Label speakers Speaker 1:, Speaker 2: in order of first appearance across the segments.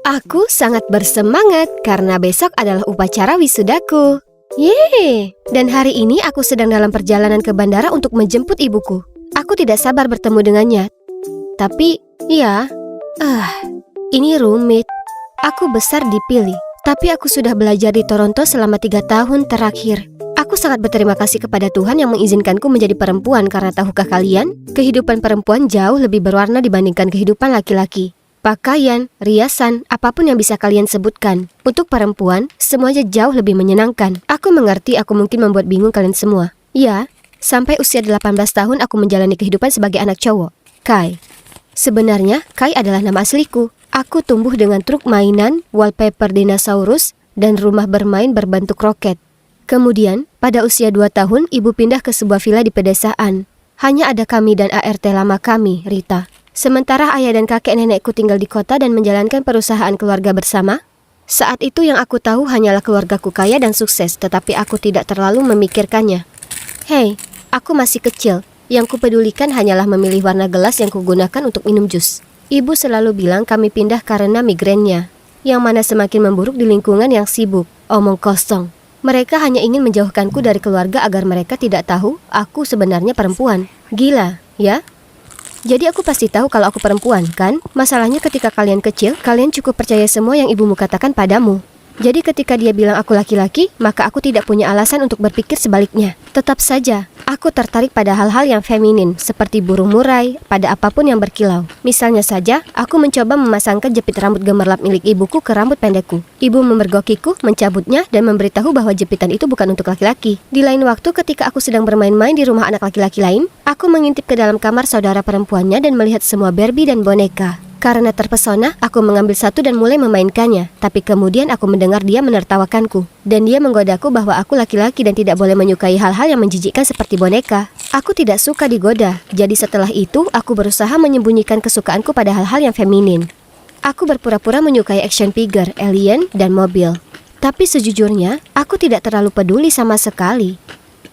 Speaker 1: Aku sangat bersemangat karena besok adalah upacara wisudaku. Yeay! Dan hari ini aku sedang dalam perjalanan ke bandara untuk menjemput ibuku. Aku tidak sabar bertemu dengannya. Tapi, ya, ini rumit. Aku besar dipilih, tapi aku sudah belajar di Toronto selama 3 tahun terakhir. Aku sangat berterima kasih kepada Tuhan yang mengizinkanku menjadi perempuan karena tahukah kalian, kehidupan perempuan jauh lebih berwarna dibandingkan kehidupan laki-laki. Pakaian, riasan, apapun yang bisa kalian sebutkan. Untuk perempuan, semuanya jauh lebih menyenangkan. Aku mengerti aku mungkin membuat bingung kalian semua. Ya, sampai usia 18 tahun aku menjalani kehidupan sebagai anak cowok. Kai. Sebenarnya, Kai adalah nama asliku. Aku tumbuh dengan truk mainan, wallpaper dinosaurus, dan rumah bermain berbentuk roket. Kemudian, pada usia 2 tahun, ibu pindah ke sebuah villa di pedesaan. Hanya ada kami dan ART lama kami, Rita. Sementara ayah dan kakek nenekku tinggal di kota dan menjalankan perusahaan keluarga bersama. Saat itu yang aku tahu hanyalah keluargaku kaya dan sukses, tetapi aku tidak terlalu memikirkannya. Hei, aku masih kecil. Yang kupedulikan hanyalah memilih warna gelas yang kugunakan untuk minum jus. Ibu selalu bilang kami pindah karena migrainnya, yang mana semakin memburuk di lingkungan yang sibuk. Omong kosong. Mereka hanya ingin menjauhkanku dari keluarga agar mereka tidak tahu aku sebenarnya perempuan. Gila, ya? Jadi aku pasti tahu kalau aku perempuan, kan? Masalahnya ketika kalian kecil, kalian cukup percaya semua yang ibumu katakan padamu. Jadi ketika dia bilang aku laki-laki, maka aku tidak punya alasan untuk berpikir sebaliknya. Tetap saja, aku tertarik pada hal-hal yang feminin, seperti burung murai, pada apapun yang berkilau. Misalnya saja, aku mencoba memasangkan jepit rambut gemerlap milik ibuku ke rambut pendekku. Ibu memergokiku, mencabutnya, dan memberitahu bahwa jepitan itu bukan untuk laki-laki. Di lain waktu, ketika aku sedang bermain-main di rumah anak laki-laki lain, aku mengintip ke dalam kamar saudara perempuannya dan melihat semua Barbie dan boneka. Karena terpesona, aku mengambil satu dan mulai memainkannya. Tapi kemudian aku mendengar dia menertawakanku. Dan dia menggodaku bahwa aku laki-laki dan tidak boleh menyukai hal-hal yang menjijikkan seperti boneka. Aku tidak suka digoda. Jadi setelah itu, aku berusaha menyembunyikan kesukaanku pada hal-hal yang feminin. Aku berpura-pura menyukai action figure, alien, dan mobil. Tapi sejujurnya, aku tidak terlalu peduli sama sekali.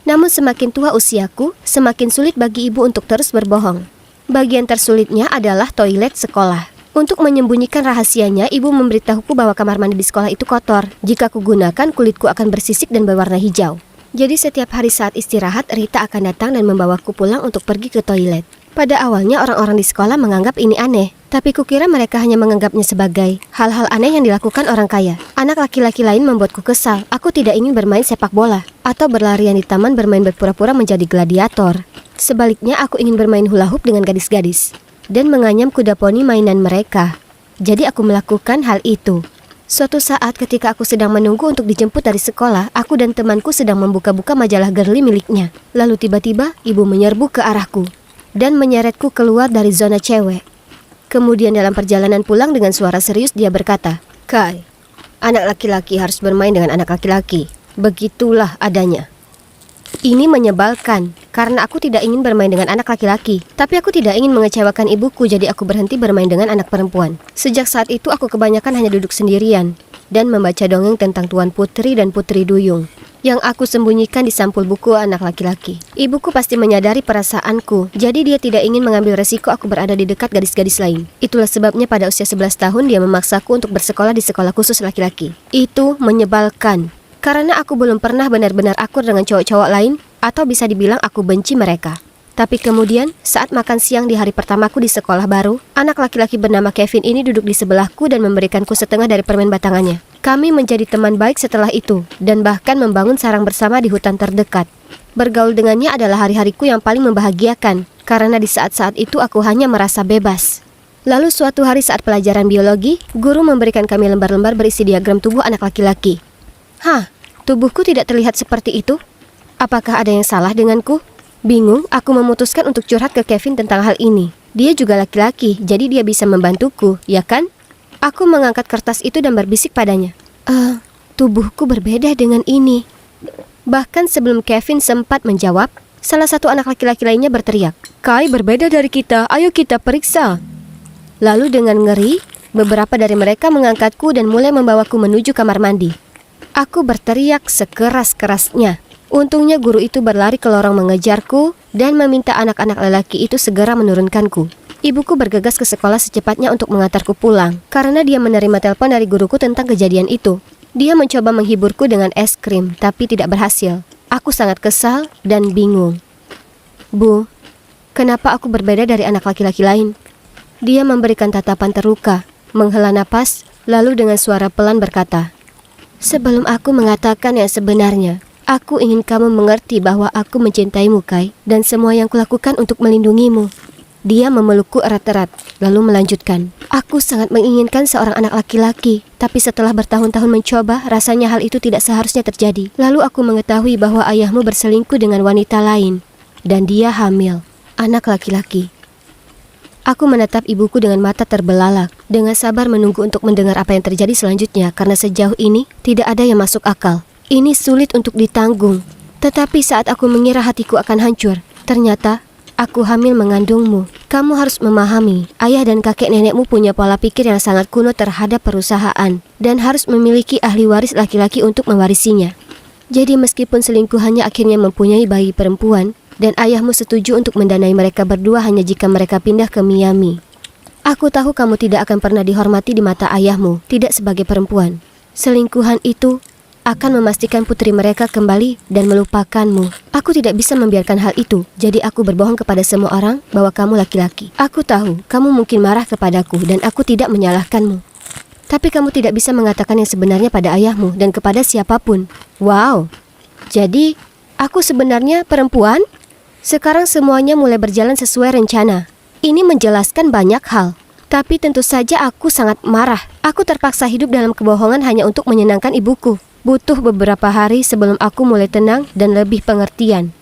Speaker 1: Namun semakin tua usiaku, semakin sulit bagi ibu untuk terus berbohong. Bagian tersulitnya adalah toilet sekolah. Untuk menyembunyikan rahasianya, ibu memberitahuku bahwa kamar mandi di sekolah itu kotor. Jika kugunakan, kulitku akan bersisik dan berwarna hijau. Jadi setiap hari saat istirahat, Rita akan datang dan membawaku pulang untuk pergi ke toilet. Pada awalnya orang-orang di sekolah menganggap ini aneh, tapi kukira mereka hanya menganggapnya sebagai hal-hal aneh yang dilakukan orang kaya. Anak laki-laki lain membuatku kesal. Aku tidak ingin bermain sepak bola atau berlarian di taman bermain berpura-pura menjadi gladiator. Sebaliknya, aku ingin bermain hula hoop dengan gadis-gadis dan menganyam kuda poni mainan mereka. Jadi aku melakukan hal itu. Suatu saat ketika aku sedang menunggu untuk dijemput dari sekolah, aku dan temanku sedang membuka-buka majalah girly miliknya. Lalu tiba-tiba ibu menyerbu ke arahku dan menyeretku keluar dari zona cewek. Kemudian dalam perjalanan pulang dengan suara serius dia berkata, "Kai, anak laki-laki harus bermain dengan anak laki-laki. Begitulah adanya." Ini menyebalkan, karena aku tidak ingin bermain dengan anak laki-laki. Tapi aku tidak ingin mengecewakan ibuku, jadi aku berhenti bermain dengan anak perempuan. Sejak saat itu aku kebanyakan hanya duduk sendirian dan membaca dongeng tentang Tuan Putri dan Putri Duyung yang aku sembunyikan di sampul buku anak laki-laki. Ibuku pasti menyadari perasaanku, jadi dia tidak ingin mengambil resiko aku berada di dekat gadis-gadis lain. Itulah sebabnya pada usia 11 tahun dia memaksaku untuk bersekolah di sekolah khusus laki-laki. Itu menyebalkan. Karena aku belum pernah benar-benar akur dengan cowok-cowok lain, atau bisa dibilang aku benci mereka. Tapi kemudian, saat makan siang di hari pertamaku di sekolah baru, anak laki-laki bernama Kevin ini duduk di sebelahku dan memberikanku setengah dari permen batangannya. Kami menjadi teman baik setelah itu, dan bahkan membangun sarang bersama di hutan terdekat. Bergaul dengannya adalah hari-hariku yang paling membahagiakan, karena di saat-saat itu aku hanya merasa bebas. Lalu suatu hari saat pelajaran biologi, guru memberikan kami lembar-lembar berisi diagram tubuh anak laki-laki. Hah, tubuhku tidak terlihat seperti itu? Apakah ada yang salah denganku? Bingung, aku memutuskan untuk curhat ke Kevin tentang hal ini. Dia juga laki-laki, jadi dia bisa membantuku, ya kan? Aku mengangkat kertas itu dan berbisik padanya. Tubuhku berbeda dengan ini. Bahkan sebelum Kevin sempat menjawab, salah satu anak laki-laki lainnya berteriak, "Kai berbeda dari kita, ayo kita periksa." Lalu dengan ngeri, beberapa dari mereka mengangkatku dan mulai membawaku menuju kamar mandi. Aku berteriak sekeras-kerasnya. Untungnya guru itu berlari ke lorong mengejarku dan meminta anak-anak lelaki itu segera menurunkanku. Ibuku bergegas ke sekolah secepatnya untuk mengantarku pulang, karena dia menerima telepon dari guruku tentang kejadian itu. Dia mencoba menghiburku dengan es krim, tapi tidak berhasil. Aku sangat kesal dan bingung. Bu, kenapa aku berbeda dari anak laki-laki lain? Dia memberikan tatapan terluka, menghela napas, lalu dengan suara pelan berkata, "Sebelum aku mengatakan yang sebenarnya, aku ingin kamu mengerti bahwa aku mencintaimu, Kai, dan semua yang kulakukan untuk melindungimu." Dia memelukku erat-erat, lalu melanjutkan, "Aku sangat menginginkan seorang anak laki-laki, tapi setelah bertahun-tahun mencoba, rasanya hal itu tidak seharusnya terjadi. Lalu aku mengetahui bahwa ayahmu berselingkuh dengan wanita lain, dan dia hamil, anak laki-laki." Aku menatap ibuku dengan mata terbelalak, dengan sabar menunggu untuk mendengar apa yang terjadi selanjutnya, karena sejauh ini tidak ada yang masuk akal. Ini sulit untuk ditanggung. Tetapi saat aku mengira hatiku akan hancur, ternyata aku hamil mengandungmu. Kamu harus memahami, ayah dan kakek nenekmu punya pola pikir yang sangat kuno terhadap perusahaan, dan harus memiliki ahli waris laki-laki untuk mewarisinya. Jadi meskipun selingkuhannya akhirnya mempunyai bayi perempuan, dan ayahmu setuju untuk mendanai mereka berdua hanya jika mereka pindah ke Miami. Aku tahu kamu tidak akan pernah dihormati di mata ayahmu, tidak sebagai perempuan. Selingkuhan itu akan memastikan putri mereka kembali dan melupakanmu. Aku tidak bisa membiarkan hal itu, jadi aku berbohong kepada semua orang bahwa kamu laki-laki. Aku tahu kamu mungkin marah kepadaku dan aku tidak menyalahkanmu. Tapi kamu tidak bisa mengatakan yang sebenarnya pada ayahmu dan kepada siapapun. Wow, jadi aku sebenarnya perempuan? Sekarang semuanya mulai berjalan sesuai rencana. Ini menjelaskan banyak hal. Tapi tentu saja aku sangat marah. Aku terpaksa hidup dalam kebohongan hanya untuk menyenangkan ibuku. Butuh beberapa hari sebelum aku mulai tenang dan lebih pengertian.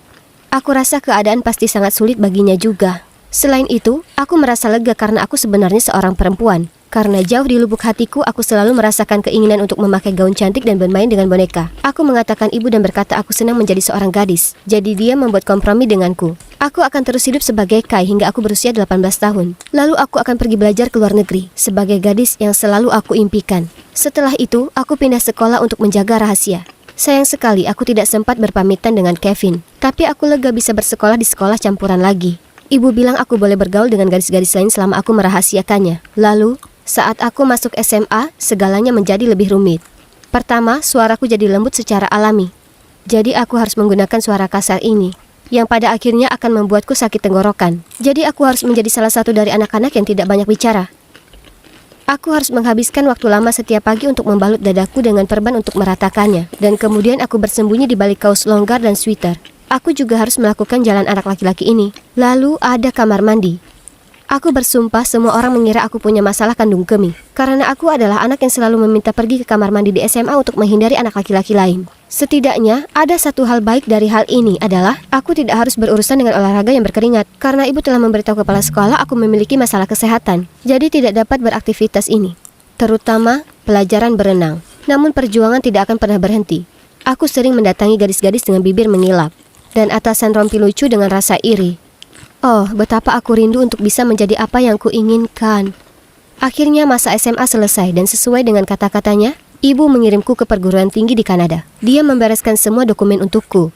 Speaker 1: Aku rasa keadaan pasti sangat sulit baginya juga. Selain itu, aku merasa lega karena aku sebenarnya seorang perempuan. Karena jauh di lubuk hatiku, aku selalu merasakan keinginan untuk memakai gaun cantik dan bermain dengan boneka. Aku mengatakan ibu dan berkata aku senang menjadi seorang gadis. Jadi dia membuat kompromi denganku. Aku akan terus hidup sebagai Kai hingga aku berusia 18 tahun. Lalu aku akan pergi belajar ke luar negeri, sebagai gadis yang selalu aku impikan. Setelah itu, aku pindah sekolah untuk menjaga rahasia. Sayang sekali aku tidak sempat berpamitan dengan Kevin. Tapi aku lega bisa bersekolah di sekolah campuran lagi. Ibu bilang aku boleh bergaul dengan gadis-gadis lain selama aku merahasiakannya. Lalu, saat aku masuk SMA, segalanya menjadi lebih rumit. Pertama, suaraku jadi lembut secara alami. Jadi aku harus menggunakan suara kasar ini, yang pada akhirnya akan membuatku sakit tenggorokan. Jadi aku harus menjadi salah satu dari anak-anak yang tidak banyak bicara. Aku harus menghabiskan waktu lama setiap pagi untuk membalut dadaku dengan perban untuk meratakannya. Dan kemudian aku bersembunyi di balik kaos longgar dan sweater. Aku juga harus melakukan jalan anak laki-laki ini. Lalu ada kamar mandi. Aku bersumpah semua orang mengira aku punya masalah kandung kemih. Karena aku adalah anak yang selalu meminta pergi ke kamar mandi di SMA untuk menghindari anak laki-laki lain. Setidaknya, ada satu hal baik dari hal ini adalah aku tidak harus berurusan dengan olahraga yang berkeringat. Karena ibu telah memberitahu kepala sekolah aku memiliki masalah kesehatan. Jadi tidak dapat beraktivitas ini. Terutama pelajaran berenang. Namun perjuangan tidak akan pernah berhenti. Aku sering mendatangi gadis-gadis dengan bibir mengilap. Dan atasan rompi lucu dengan rasa iri. Oh, betapa aku rindu untuk bisa menjadi apa yang kuinginkan. Akhirnya masa SMA selesai dan sesuai dengan kata-katanya, ibu mengirimku ke perguruan tinggi di Kanada. Dia membereskan semua dokumen untukku.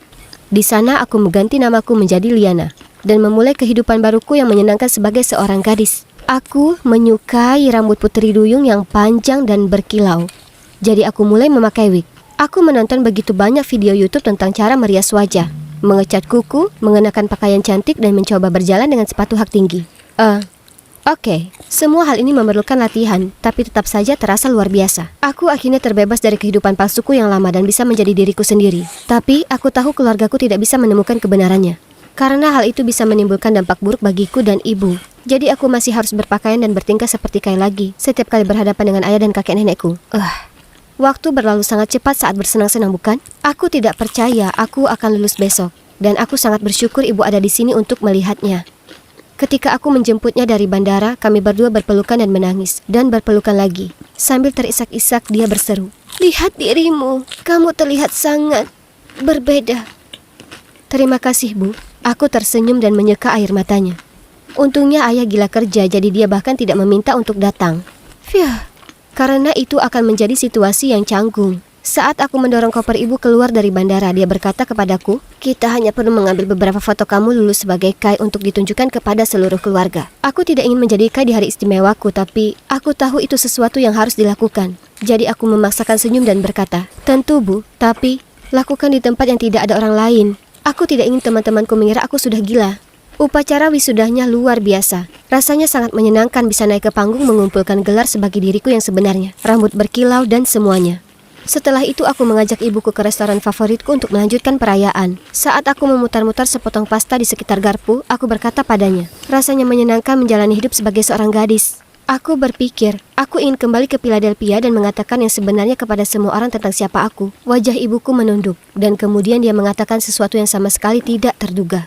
Speaker 1: Di sana aku mengganti namaku menjadi Liana dan memulai kehidupan baruku yang menyenangkan sebagai seorang gadis. Aku menyukai rambut putri duyung yang panjang dan berkilau. Jadi aku mulai memakai wig. Aku menonton begitu banyak video YouTube tentang cara merias wajah, mengecat kuku, mengenakan pakaian cantik, dan mencoba berjalan dengan sepatu hak tinggi. Oke, semua hal ini memerlukan latihan, tapi tetap saja terasa luar biasa. Aku akhirnya terbebas dari kehidupan palsuku yang lama dan bisa menjadi diriku sendiri. Tapi, aku tahu keluargaku tidak bisa menemukan kebenarannya. Karena hal itu bisa menimbulkan dampak buruk bagiku dan ibu. Jadi aku masih harus berpakaian dan bertingkah seperti Kai lagi, setiap kali berhadapan dengan ayah dan kakek nenekku. Waktu berlalu sangat cepat saat bersenang-senang, bukan? Aku tidak percaya aku akan lulus besok, dan aku sangat bersyukur ibu ada di sini untuk melihatnya. Ketika aku menjemputnya dari bandara, kami berdua berpelukan dan menangis, dan berpelukan lagi. Sambil terisak-isak dia berseru, "Lihat dirimu, kamu terlihat sangat berbeda." Terima kasih, Bu. Aku tersenyum dan menyeka air matanya. Untungnya ayah gila kerja, jadi dia bahkan tidak meminta untuk datang. Karena itu akan menjadi situasi yang canggung. Saat aku mendorong koper ibu keluar dari bandara, dia berkata kepadaku, "Kita hanya perlu mengambil beberapa foto kamu lulus sebagai Kai untuk ditunjukkan kepada seluruh keluarga." Aku tidak ingin menjadi Kai di hari istimewaku, tapi aku tahu itu sesuatu yang harus dilakukan. Jadi aku memaksakan senyum dan berkata, "Tentu, Bu, tapi lakukan di tempat yang tidak ada orang lain. Aku tidak ingin teman-temanku mengira aku sudah gila." Upacara wisudanya luar biasa. Rasanya sangat menyenangkan bisa naik ke panggung mengumpulkan gelar sebagai diriku yang sebenarnya, rambut berkilau dan semuanya. Setelah itu aku mengajak ibuku ke restoran favoritku untuk melanjutkan perayaan. Saat aku memutar-mutar sepotong pasta di sekitar garpu, aku berkata padanya, rasanya menyenangkan menjalani hidup sebagai seorang gadis. Aku berpikir, aku ingin kembali ke Philadelphia dan mengatakan yang sebenarnya kepada semua orang tentang siapa aku. Wajah ibuku menunduk, dan kemudian dia mengatakan sesuatu yang sama sekali tidak terduga.